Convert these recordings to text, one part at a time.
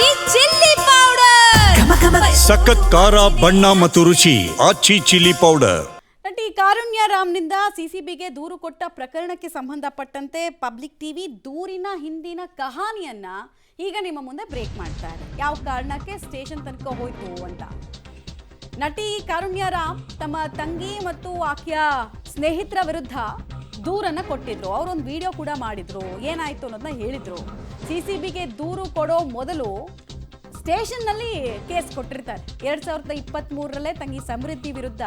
ಆಚಿ chilli powder ಸಖತ್ ಖಾರ ಬಣ್ಣ ಮತ್ತು ರುಚಿ ಆಚಿ ಚಿಲ್ಲಿ ಪೌಡರ್. ನಟಿ ಕಾರುಣ್ಯ ರಾಮ್ನಿಂದ ಸಿಸಿಬಿಗೆ ದೂರು ಕೊಟ್ಟ ಪ್ರಕರಣಕ್ಕೆ ಸಂಬಂಧಪಟ್ಟಂತೆ ಪಬ್ಲಿಕ್ ಟಿವಿ ದೂರಿನ ಹಿಂದಿನ ಕಹಾನಿಯನ್ನ ಈಗ ನಿಮ್ಮ ಮುಂದೆ ಬ್ರೇಕ್ ಮಾಡ್ತಾ ಇದೆ. ಯಾವ ಕಾರಣಕ್ಕೆ ಸ್ಟೇಷನ್ ತನಕ ಹೋಯ್ತು ಅಂತ. ನಟಿ ಕಾರುಣ್ಯ ರಾಮ್ ತಮ್ಮ ತಂಗಿ ಮತ್ತು ಆಕೆಯ ಸ್ನೇಹಿತರ ವಿರುದ್ಧ ದೂರನ್ನ ಕೊಟ್ಟಿದ್ರು. ಅವರೊಂದು ವಿಡಿಯೋ ಕೂಡ ಮಾಡಿದ್ರು. ಏನಾಯ್ತು ಅನ್ನೋದನ್ನ ಹೇಳಿದ್ರು. ಸಿಸಿಬಿಗೆ ದೂರು ಕೊಡೋ ಮೊದಲು ಸ್ಟೇಷನ್ನಲ್ಲಿ ಕೇಸ್ ಕೊಟ್ಟಿರ್ತಾರೆ. 2023ರಲ್ಲೇ ತಂಗಿ ಸಮೃದ್ಧಿ ವಿರುದ್ಧ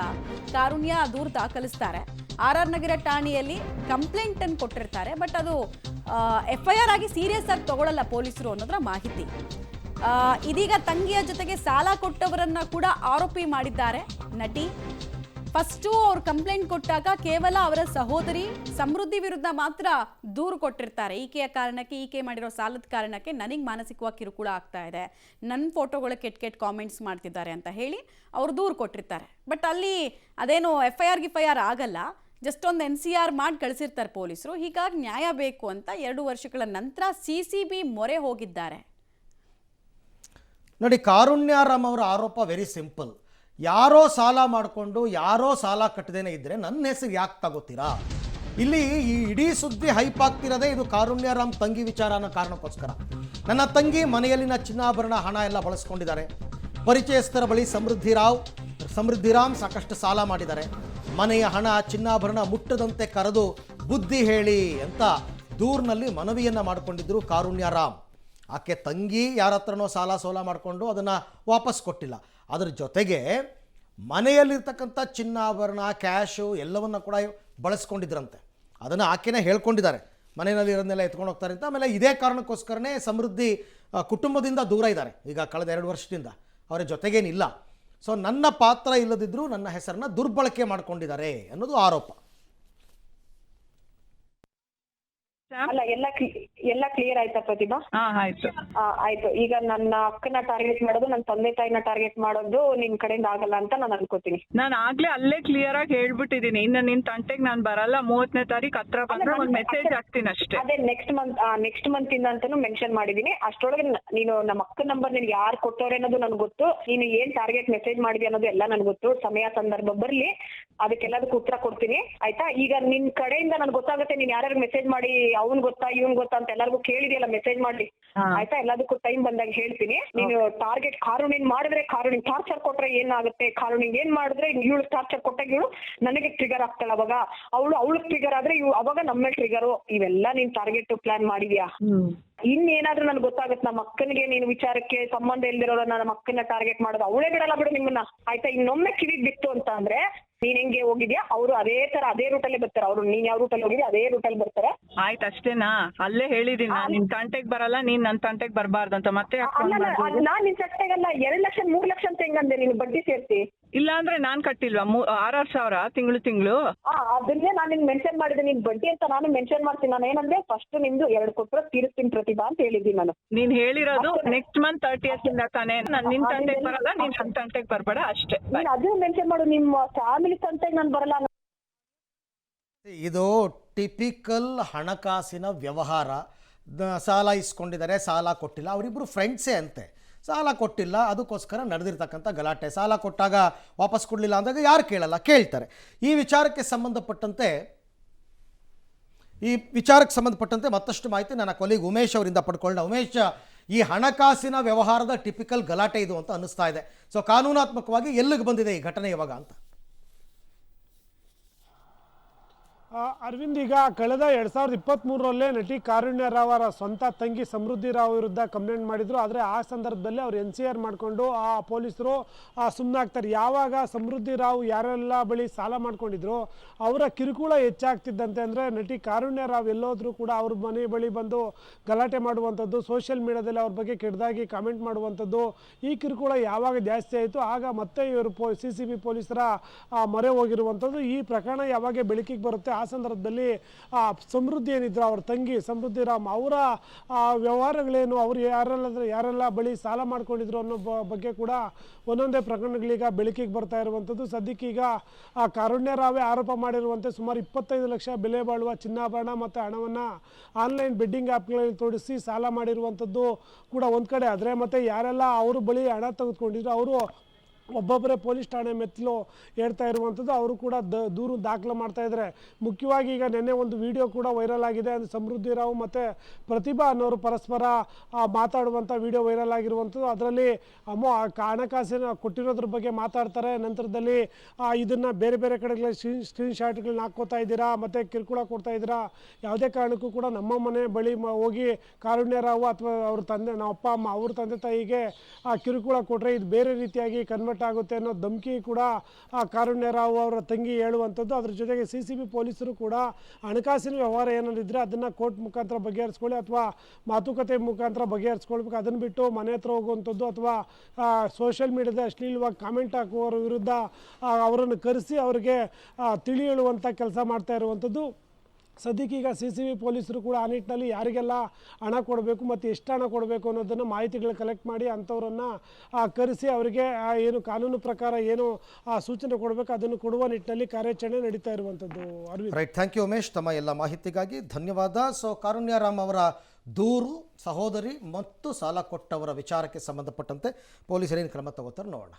ಕಾರುಣ್ಯ ದೂರು ದಾಖಲಿಸ್ತಾರೆ. RR ನಗರ ಠಾಣೆಯಲ್ಲಿ ಕಂಪ್ಲೇಂಟ್ ಅನ್ನು ಕೊಟ್ಟಿರ್ತಾರೆ. ಬಟ್ ಅದು FIR ಆಗಿ ಸೀರಿಯಸ್ ಆಗಿ ತಗೊಳ್ಳಲ್ಲ ಪೊಲೀಸರು ಅನ್ನೋದ್ರ ಮಾಹಿತಿ. ಇದೀಗ ತಂಗಿಯ ಜೊತೆಗೆ ಸಾಲ ಕೊಟ್ಟವರನ್ನ ಕೂಡ ಆರೋಪಿ ಮಾಡಿದ್ದಾರೆ ನಟಿ. ಫಸ್ಟು ಅವ್ರು ಕಂಪ್ಲೇಂಟ್ ಕೊಟ್ಟಾಗ ಕೇವಲ ಅವರ ಸಹೋದರಿ ಸಮೃದ್ಧಿ ವಿರುದ್ಧ ಮಾತ್ರ ದೂರು ಕೊಟ್ಟಿರ್ತಾರೆ. ಈಕೆಯ ಕಾರಣಕ್ಕೆ, ಈಕೆ ಮಾಡಿರೋ ಸಾಲದ ಕಾರಣಕ್ಕೆ ನನಗೆ ಮಾನಸಿಕವಾಗಿ ಕಿರುಕುಳ ಆಗ್ತಾ ಇದೆ, ನನ್ನ ಫೋಟೋಗಳ ಕೆಟ್ಟ ಕಾಮೆಂಟ್ಸ್ ಮಾಡ್ತಿದ್ದಾರೆ ಅಂತ ಹೇಳಿ ಅವರು ದೂರು ಕೊಟ್ಟಿರ್ತಾರೆ. ಬಟ್ ಅಲ್ಲಿ ಅದೇನು FIR ಆಗಲ್ಲ, ಜಸ್ಟ್ ಒಂದು NCR ಮಾಡಿ ಕಳಿಸಿರ್ತಾರೆ ಪೊಲೀಸರು. ಹೀಗಾಗಿ ನ್ಯಾಯ ಬೇಕು ಅಂತ 2 ವರ್ಷಗಳ ನಂತರ CCB ಮೊರೆ ಹೋಗಿದ್ದಾರೆ. ನೋಡಿ, ಕಾರುಣ್ಯರಾಮ್ ಅವರ ಆರೋಪ ವೆರಿ ಸಿಂಪಲ್. ಯಾರೋ ಸಾಲ ಮಾಡಿಕೊಂಡು ಯಾರೋ ಸಾಲ ಕಟ್ಟದೇನೆ ಇದ್ದರೆ ನನ್ನ ಹೆಸರು ಯಾಕೆ ತಗೋತೀರಾ? ಇಲ್ಲಿ ಈ ಇಡೀ ಸುದ್ದಿ ಹೈಪ್ ಆಗ್ತಿರೋದೇ ಇದು ಕಾರುಣ್ಯರಾಮ್ ತಂಗಿ ವಿಚಾರ ಅನ್ನೋ ಕಾರಣಕ್ಕೋಸ್ಕರ. ನನ್ನ ತಂಗಿ ಮನೆಯಲ್ಲಿನ ಚಿನ್ನಾಭರಣ ಹಣ ಎಲ್ಲ ಬಳಸ್ಕೊಂಡಿದ್ದಾರೆ. ಪರಿಚಯಸ್ಥರ ಬಳಿ ಸಮೃದ್ಧಿರಾಮ್ ಸಾಕಷ್ಟು ಸಾಲ ಮಾಡಿದ್ದಾರೆ. ಮನೆಯ ಹಣ ಚಿನ್ನಾಭರಣ ಮುಟ್ಟದಂತೆ ಕರೆದು ಬುದ್ಧಿ ಹೇಳಿ ಅಂತ ದೂರಿನಲ್ಲಿ ಮನವಿಯನ್ನು ಮಾಡಿಕೊಂಡಿದ್ದರು ಕಾರುಣ್ಯರಾಮ್. ಆಕೆ ತಂಗಿ ಯಾರ ಹತ್ರನೋ ಸಾಲ ಸೋಲ ಮಾಡಿಕೊಂಡು ಅದನ್ನು ವಾಪಸ್ ಕೊಟ್ಟಿಲ್ಲ. ಅದರ ಜೊತೆಗೆ ಮನೆಯಲ್ಲಿರ್ತಕ್ಕಂಥ ಚಿನ್ನಾಭರಣ, ಕ್ಯಾಶು ಎಲ್ಲವನ್ನು ಕೂಡ ಬಳಸ್ಕೊಂಡಿದ್ರಂತೆ. ಅದನ್ನು ಆಕೆನೇ ಹೇಳ್ಕೊಂಡಿದ್ದಾರೆ, ಮನೆಯಲ್ಲಿ ಇರೋದನ್ನೆಲ್ಲ ಎತ್ಕೊಂಡು ಹೋಗ್ತಾರೆ ಅಂತ. ಆಮೇಲೆ ಇದೇ ಕಾರಣಕ್ಕೋಸ್ಕರನೇ ಸಮೃದ್ಧಿ ಕುಟುಂಬದಿಂದ ದೂರ ಇದ್ದಾರೆ ಈಗ ಕಳೆದ 2 ವರ್ಷದಿಂದ. ಅವರ ಜೊತೆಗೇನಿಲ್ಲ. ಸೊ ನನ್ನ ಪಾತ್ರ ಇಲ್ಲದಿದ್ದರೂ ನನ್ನ ಹೆಸರನ್ನು ದುರ್ಬಳಕೆ ಮಾಡ್ಕೊಂಡಿದ್ದಾರೆ ಅನ್ನೋದು ಆರೋಪ. ಅಲ್ಲ, ಎಲ್ಲ ಕ್ಲಿಯರ್ ಆಯ್ತಾ ಪ್ರತಿಭಾ? ಆಯ್ತು. ಆಯ್ತು. ಈಗ ನನ್ನ ಅಕ್ಕನ ಟಾರ್ಗೆಟ್ ಮಾಡೋದು, ನನ್ನ ತಂದೆ ತಾಯಿನ ಟಾರ್ಗೆಟ್ ಮಾಡೋದು ನಿಮ್ ಕಡೆಯಿಂದ ಆಗಲ್ಲ ಅಂತ ನಾನು ಅನ್ಕೋತೀನಿ. ನಾನು ಆಗ್ಲೇ ಅಲ್ಲೇ ಕ್ಲಿಯರ್ ಆಗಿ ಹೇಳ್ಬಿಟ್ಟಿದೀನಿ. ಇನ್ನು ನಿನ್ ತಂಟೆಗೆ ನಾನು ಬರಲ್ಲ. 30ನೇ ತಾರೀಕು ಹತ್ರ ಬಂದ್ರೆ ಒಂದು ಮೆಸೇಜ್ ಹಾಕ್ತೀನಿ ಅಷ್ಟೇ. ಅದೇ ನೆಕ್ಸ್ಟ್ ಮಂತ್ ಇಂದ ಅಂತಾನು ಮೆನ್ಷನ್ ಮಾಡಿದೀನಿ. ಅಷ್ಟೊಳಗೆ ನೀನು ನಮ್ಮ ಅಕ್ಕನ ನಂಬರ್ ನಿನ್ಗೆ ಯಾರು ಕೊಟ್ಟವ್ರೆ ಅನ್ನೋದು ನನ್ಗೆ ಗೊತ್ತು. ನೀನು ಏನ್ ಟಾರ್ಗೆಟ್ ಮೆಸೇಜ್ ಮಾಡಿದ್ಯಾ ಅನ್ನೋದು ಎಲ್ಲ ನನ್ಗೆ ಗೊತ್ತು. ಸಮಯ ಸಂದರ್ಭ ಬರ್ಲಿ, ಅದಕ್ಕೆಲ್ಲದಕ್ಕೂ ಉತ್ತರ ಕೊಡ್ತೀನಿ. ಆಯ್ತಾ? ಈಗ ನಿನ್ ಕಡೆಯಿಂದ ನನ್ಗೆ ಗೊತ್ತಾಗುತ್ತೆ ನೀನ್ ಯಾರ್ಯಾರು ಮೆಸೇಜ್ ಮಾಡಿ ಅವ್ನ್ ಗೊತ್ತಾ ಇವ್ನ್ ಗೊತ್ತಾ ಅಂತ ಎಲ್ಲರಿಗೂ ಕೇಳಿದೆಯಲ್ಲ, ಮೆಸೇಜ್ ಮಾಡಿ. ಆಯ್ತಾ? ಎಲ್ಲದಕ್ಕೂ ಟೈಮ್ ಬಂದಾಗ ಹೇಳ್ತೀನಿ. ನೀನು ಟಾರ್ಗೆಟ್ ಕಾರುಣಿನ್ ಮಾಡಿದ್ರೆ, ಕಾರುಣಿನ್ ಟಾರ್ಚರ್ ಕೊಟ್ರೆ ಏನಾಗುತ್ತೆ, ಕಾರುಣಿನ್ ಏನ್ ಮಾಡಿದ್ರೆ ಇವಳು ಟಾರ್ಚರ್ ಕೊಟ್ಟಾಗ ಇವಳು ನನಗೆ ಟ್ರಿಗರ್ ಆಗ್ತಾಳ. ಅವಾಗ ಅವಳು ಟ್ರಿಗರ್ ಆದ್ರೆ ಅವಾಗ ನಮ್ಮ ಟ್ರಿಗರು. ಇವೆಲ್ಲ ನೀನ್ ಟಾರ್ಗೆಟ್ ಪ್ಲಾನ್ ಮಾಡಿದ್ಯಾ? ಇನ್ನೇನಾದ್ರೂ ನನ್ಗೆ ಗೊತ್ತಾಗುತ್ತೆ. ನಮ್ಮ ಅಕ್ಕನಿಗೆ ನೀನು ವಿಚಾರಕ್ಕೆ ಸಂಬಂಧ ಇಲ್ದಿರೋ ನಮ್ಮ ಅಕ್ಕನ ಟಾರ್ಗೆಟ್ ಮಾಡೋದು ಅವಳೇ ಬಿಡಲ್ಲ ಬಿಡು ನಿಮ್ಮನ್ನ. ಆಯ್ತಾ? ಇನ್ನೊಮ್ಮೆ ಕಿವಿಗ್ ಬಿತ್ತು ಅಂತ ಅಂದ್ರೆ ನೀನ್ ಹೆಂಗೆ ಹೋಗಿದ್ಯಾ ಅವರು ಅದೇ ತರ ಅದೇ ರೂಟಲ್ಲೇ ಬರ್ತಾರೆ. ಅವರು ನೀನ್ ಯಾವ ರೂಟಲ್ಲಿ ಹೋಗಿದ್ಯಾ ಅದೇ ರೂಟಲ್ಲಿ ಬರ್ತಾರೆ. ಆಯ್ತು, ಅಷ್ಟೇನಾ? ಅಲ್ಲೇ ಹೇಳಿದೀನಿ, ನಿನ್ ತಂಟೆಗೆ ಬರಲ್ಲ, ನೀನ್ ನನ್ ತಂಟೆಗೆ ಬರಬಾರ್ದು ಅಂತ. ಮತ್ತೆ ನಾನ್ ನಿನ್ ಸಟ್ಟೆಗಲ್ಲ 2 ಲಕ್ಷ 3 ಲಕ್ಷ ಅಂತ ಹೆಂಗಂದೆ ನೀನು ಬಡ್ಡಿ ಸೇರ್ತಿ? ಇಲ್ಲ ಅಂದ್ರೆ ನಾನ್ ಕಟ್ಟಿಲ್ವಾ 6,000 ತಿಂಗಳು? ಅದನ್ನೇ ನಾನು ನಿನ್ ಮೆನ್ಷನ್ ಮಾಡಿದೆ. ನಿನ್ ಬಡ್ಡಿ ಅಂತ ನಾನು ಮೆನ್ಷನ್ ಮಾಡ್ತೀನಿ. ನಾನು ಏನಂದ್ರೆ ಫಸ್ಟ್ ನಿಮ್ದು 2 ಕೊಟ್ಟರೆ ತೀರಿಸ್ತೀನಿ ಪ್ರತಿಭಾ ಅಂತ ಹೇಳಿದ್ದೀನಿ ನಾನು. ನೀನ್ ಹೇಳಿರೋದು ನೆಕ್ಸ್ಟ್ ಮಂತ್ 30th ಇಂದ ತಾನೇ. ನಾನು ನಿನ್ ತಂಟೆಗೆ ಬರಲ್ಲ, ನೀನ್ ನನ್ ತಂಟೆಗೆ ಬರ್ಬೇಡ ಅಷ್ಟೇ. ಅದನ್ನ ಮೆನ್ಷನ್ ಮಾಡು. ನಿಮ್ಮ ಫ್ಯಾಮಿಲಿ ತಂಟೆಗೆ ನಾನು ಬರಲ್ಲ. ಇದು ಟಿಪಿಕಲ್ ಹಣಕಾಸಿನ ವ್ಯವಹಾರ. ಸಾಲ ಇಸ್ಕೊಂಡಿದ್ದಾರೆ, ಸಾಲ ಕೊಟ್ಟಿಲ್ಲ. ಅವರಿಬ್ಬರು ಫ್ರೆಂಡ್ಸೇ ಅಂತೆ. ಸಾಲ ಕೊಟ್ಟಿಲ್ಲ, ಅದಕ್ಕೋಸ್ಕರ ನಡೆದಿರ್ತಕ್ಕಂಥ ಗಲಾಟೆ. ಸಾಲ ಕೊಟ್ಟಾಗ ವಾಪಸ್ ಕೊಡಲಿಲ್ಲ ಅಂದಾಗ ಯಾರು ಕೇಳಲ್ಲ, ಕೇಳ್ತಾರೆ. ಈ ವಿಚಾರಕ್ಕೆ ಸಂಬಂಧಪಟ್ಟಂತೆ ಮತ್ತಷ್ಟು ಮಾಹಿತಿ ನನ್ನ ಕೊಲೀಗ್ ಉಮೇಶ್ ಅವರಿಂದ ಪಡ್ಕೊಳ್ಳೋಣ. ಉಮೇಶ್, ಈ ಹಣಕಾಸಿನ ವ್ಯವಹಾರದ ಟಿಪಿಕಲ್ ಗಲಾಟೆ ಇದು ಅಂತ ಅನ್ನಿಸ್ತಾ ಇದೆ. ಸೊ ಕಾನೂನಾತ್ಮಕವಾಗಿ ಎಲ್ಲಿಗೆ ಬಂದಿದೆ ಈ ಘಟನೆ ಇವಾಗ ಅಂತ? ಅರವಿಂದ್, ಈಗ ಕಳೆದ 2023ರಲ್ಲೇ ನಟಿ ಕಾರುಣ್ಯ ರಾವ್ ಅವರ ಸ್ವಂತ ತಂಗಿ ಸಮೃದ್ಧಿ ರಾವ್ ವಿರುದ್ಧ ಕಂಪ್ಲೇಂಟ್ ಮಾಡಿದ್ರು. ಆದರೆ ಆ ಸಂದರ್ಭದಲ್ಲಿ ಅವರು NCR ಮಾಡಿಕೊಂಡು ಆ ಪೊಲೀಸರು ಸುಮ್ಮನಾಗ್ತಾರೆ. ಯಾವಾಗ ಸಮೃದ್ಧಿ ರಾವ್ ಯಾರೆಲ್ಲ ಬಳಿ ಸಾಲ ಮಾಡ್ಕೊಂಡಿದ್ರು ಅವರ ಕಿರುಕುಳ ಹೆಚ್ಚಾಗ್ತಿದ್ದಂತೆ, ಅಂದರೆ ನಟಿ ಕಾರುಣ್ಯ ರಾವ್ ಎಲ್ಲೋದ್ರೂ ಕೂಡ ಅವ್ರ ಮನೆ ಬಳಿ ಬಂದು ಗಲಾಟೆ ಮಾಡುವಂಥದ್ದು, ಸೋಷಿಯಲ್ ಮೀಡಿಯಾದಲ್ಲಿ ಅವ್ರ ಬಗ್ಗೆ ಕೆಟ್ಟದಾಗಿ ಕಾಮೆಂಟ್ ಮಾಡುವಂಥದ್ದು, ಈ ಕಿರುಕುಳ ಯಾವಾಗ ಜಾಸ್ತಿ ಆಯಿತು ಆಗ ಮತ್ತೆ ಇವರು CCB ಪೊಲೀಸರ ಮೊರೆ ಹೋಗಿರುವಂಥದ್ದು. ಈ ಪ್ರಕರಣ ಯಾವಾಗ ಬೆಳಕಿಗೆ ಬರುತ್ತೆ ಆ ಸಂದರ್ಭದಲ್ಲಿ ಸಮೃದ್ಧಿ ಏನಿದ್ರು ಅವ್ರ ತಂಗಿ ಸಮೃದ್ಧಿ ರಾಮ್ ಅವರ ವ್ಯವಹಾರಗಳೇನು, ಅವರು ಯಾರೆಲ್ಲ ಬಳಿ ಸಾಲ ಮಾಡ್ಕೊಂಡಿದ್ರು ಅನ್ನೋ ಬಗ್ಗೆ ಕೂಡ ಒಂದೊಂದೇ ಪ್ರಕರಣಗಳೀಗ ಬೆಳಕಿಗೆ ಬರ್ತಾ ಇರುವಂಥದ್ದು. ಸದ್ಯಕ್ಕೀಗ ಕಾರುಣ್ಯ ರಾವೇ ಆರೋಪ ಮಾಡಿರುವಂತೆ ಸುಮಾರು 25 ಲಕ್ಷ ಬೆಲೆ ಬಾಳುವ ಚಿನ್ನಾಭರಣ ಮತ್ತು ಹಣವನ್ನು ಆನ್ಲೈನ್ ಬೆಡ್ಡಿಂಗ್ ಆ್ಯಪ್ಗಳಲ್ಲಿ ತೋರಿಸಿ ಸಾಲ ಮಾಡಿರುವಂಥದ್ದು ಕೂಡ ಒಂದು ಕಡೆ ಆದರೆ, ಮತ್ತು ಯಾರೆಲ್ಲ ಅವರು ಬಳಿ ಹಣ ತೆಗೆದುಕೊಂಡಿದ್ರು ಅವರು ಒಬ್ಬೊಬ್ಬರೇ ಪೊಲೀಸ್ ಠಾಣೆ ಮೆತ್ತಲು ಹೇಳ್ತಾ ಇರುವಂಥದ್ದು. ಅವರು ಕೂಡ ದೂರು ದಾಖಲೆ ಮಾಡ್ತಾ ಇದ್ದಾರೆ. ಮುಖ್ಯವಾಗಿ ಈಗ ನಿನ್ನೆ ಒಂದು ವಿಡಿಯೋ ಕೂಡ ವೈರಲ್ ಆಗಿದೆ. ಅದು ಸಮೃದ್ಧಿ ರಾವ್ ಮತ್ತು ಪ್ರತಿಭಾ ಅನ್ನೋರು ಪರಸ್ಪರ ಮಾತಾಡುವಂಥ ವಿಡಿಯೋ ವೈರಲ್ ಆಗಿರುವಂಥದ್ದು. ಅದರಲ್ಲಿ ಹಣಕಾಸಿನ ಕೊಟ್ಟಿರೋದ್ರ ಬಗ್ಗೆ ಮಾತಾಡ್ತಾರೆ. ನಂತರದಲ್ಲಿ ಇದನ್ನು ಬೇರೆ ಬೇರೆ ಕಡೆಗಳಲ್ಲಿ ಸ್ಕ್ರೀನ್ ಶಾಟ್ಗಳನ್ನ ಹಾಕ್ಕೋತಾ ಇದ್ದೀರಾ ಮತ್ತು ಕಿರುಕುಳ ಕೊಡ್ತಾ ಇದ್ದೀರಾ, ಯಾವುದೇ ಕಾರಣಕ್ಕೂ ಕೂಡ ನಮ್ಮ ಮನೆ ಬಳಿ ಹೋಗಿ ಕಾರುಣ್ಯ ರಾವ್ ಅಥವಾ ಅವ್ರ ತಂದೆ, ನಮ್ಮ ಅಪ್ಪ ಅಮ್ಮ ಅವ್ರ ತಂದೆ ತಾಯಿಗೆ ಕಿರುಕುಳ ಕೊಟ್ಟರೆ ಇದು ಬೇರೆ ರೀತಿಯಾಗಿ ಕನ್ವರ್ಟ್ ಆಗುತ್ತೆ ಅನ್ನೋ ಧಮಕಿ ಕೂಡ ಕಾರುಣ್ಯ ರಾವ್ ಅವರ ತಂಗಿ ಹೇಳುವಂಥದ್ದು. ಅದ್ರ ಜೊತೆಗೆ CCB ಪೊಲೀಸರು ಕೂಡ ಹಣಕಾಸಿನ ವ್ಯವಹಾರ ಏನಾದಿದ್ರೆ ಅದನ್ನು ಕೋರ್ಟ್ ಮುಖಾಂತರ ಬಗೆಹರಿಸ್ಕೊಳ್ಳಿ ಅಥವಾ ಮಾತುಕತೆ ಮುಖಾಂತರ ಬಗೆಹರಿಸ್ಕೊಳ್ಬೇಕು. ಅದನ್ನು ಬಿಟ್ಟು ಮನೆ ಹತ್ರ ಹೋಗುವಂಥದ್ದು ಅಥವಾ ಸೋಷಿಯಲ್ ಮೀಡಿಯಾದ ಅಶ್ಲೀಲವಾಗಿ ಕಾಮೆಂಟ್ ಹಾಕುವವರ ವಿರುದ್ಧ ಅವರನ್ನು ಕರೆಸಿ ಅವರಿಗೆ ತಿಳಿ ಹೇಳುವಂಥ ಕೆಲಸ ಮಾಡ್ತಾ ಇರುವಂಥದ್ದು. ಸದ್ಯಕ್ಕೀಗ CCB ಪೊಲೀಸರು ಕೂಡ ಆ ನಿಟ್ಟಿನಲ್ಲಿ ಯಾರಿಗೆಲ್ಲ ಹಣ ಕೊಡಬೇಕು ಮತ್ತು ಎಷ್ಟು ಹಣ ಕೊಡಬೇಕು ಅನ್ನೋದನ್ನು ಮಾಹಿತಿಗಳು ಕಲೆಕ್ಟ್ ಮಾಡಿ ಅಂಥವ್ರನ್ನು ಕರೆಸಿ ಅವರಿಗೆ ಏನು ಕಾನೂನು ಪ್ರಕಾರ ಏನು ಸೂಚನೆ ಕೊಡಬೇಕು ಅದನ್ನು ಕೊಡುವ ನಿಟ್ಟಿನಲ್ಲಿ ಕಾರ್ಯಾಚರಣೆ ನಡೀತಾ ಇರುವಂಥದ್ದು. Arvind, right, thank you Umesh, ತಮ್ಮ ಎಲ್ಲ ಮಾಹಿತಿಗಾಗಿ ಧನ್ಯವಾದ. ಸೊ ಕಾರುಣ್ಯ ರಾಮ್ ಅವರ ದೂರು, ಸಹೋದರಿ ಮತ್ತು ಸಾಲ ಕೊಟ್ಟವರ ವಿಚಾರಕ್ಕೆ ಸಂಬಂಧಪಟ್ಟಂತೆ ಪೊಲೀಸರೇನು ಕ್ರಮ ತಗೋತಾರೆ ನೋಡೋಣ.